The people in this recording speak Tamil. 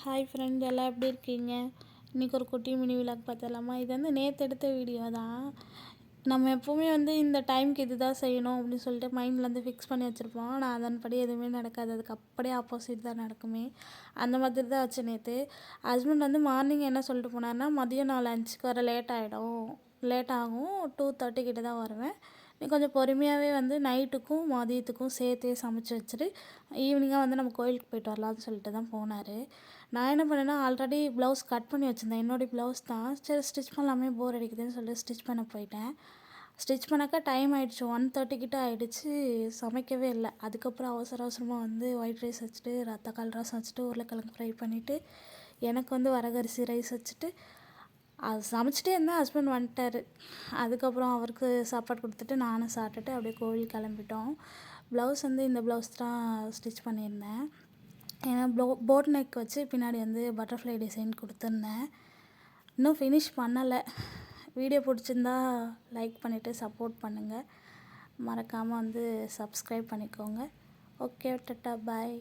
ஹாய் ஃப்ரெண்ட், எல்லாம் எப்படி இருக்கீங்க? இன்றைக்கி ஒரு குட்டி மினி விலாக் பார்த்தலாமா? இது வந்து நேற்று எடுத்த வீடியோ தான். நம்ம எப்போவுமே வந்து இந்த டைமுக்கு இது தான் செய்யணும் அப்படின்னு சொல்லிட்டு மைண்டில் வந்து ஃபிக்ஸ் பண்ணி வச்சுருப்போம். ஆனால் அதன்படி எதுவுமே நடக்காது. அதுக்கு அப்படியே ஆப்போசிட் தான் நடக்குமே. அந்த மாதிரி தான் ஆச்சு நேற்று. ஹஸ்பண்ட் வந்து மார்னிங் என்ன சொல்லிட்டு போனார்னா, மதியம் நான் லஞ்சுக்கு வர லேட் ஆகும், 2:30 கிட்ட தான் வருவேன். நீ கொஞ்சம் பொறுமையாகவே வந்து நைட்டுக்கும் மதியத்துக்கும் சேர்த்தே சமைச்சு வச்சுட்டு ஈவினிங்காக வந்து நம்ம கோயிலுக்கு போயிட்டு வரலாம்னு சொல்லிட்டு தான் போனார். நான் என்ன பண்ணேன்னா, ஆல்ரெடி ப்ளவுஸ் கட் பண்ணி வச்சுருந்தேன். என்னோடய ப்ளவுஸ் தான். சரி ஸ்டிச் பண்ணலாமே, போர் அடிக்குதுன்னு சொல்லிட்டு ஸ்டிச் பண்ண போயிட்டேன். ஸ்டிச் பண்ணாக்கா டைம் ஆகிடுச்சு, 1:30 கிட்ட ஆகிடுச்சு. சமைக்கவே இல்லை. அதுக்கப்புறம் அவசரமாக வந்து ஒயிட் ரைஸ் வச்சுட்டு தக்காளி ரசம் வச்சுட்டு உருளைக்கிழங்கு ஃப்ரை பண்ணிவிட்டு எனக்கு வந்து வரகரிசி ரைஸ் வச்சுட்டு அது சமைச்சிட்டே இருந்தேன். ஹஸ்பண்ட் வந்துட்டார். அதுக்கப்புறம் அவருக்கு சாப்பாடு கொடுத்துட்டு நானும் சாப்பிட்டுட்டு அப்படியே கோவில் கிளம்பிட்டோம். ப்ளவுஸ் வந்து இந்த ப்ளவுஸ் தான் ஸ்டிச் பண்ணியிருந்தேன். ஏன்னா போட் நெக் வச்சு பின்னாடி வந்து பட்டர்ஃப்ளை டிசைன் கொடுத்துருந்தேன். இன்னும் ஃபினிஷ் பண்ணலை. வீடியோ பிடிச்சிருந்தா லைக் பண்ணிவிட்டு சப்போர்ட் பண்ணுங்கள். மறக்காமல் வந்து சப்ஸ்கிரைப் பண்ணிக்கோங்க. ஓகே, டாட்டா, பாய்.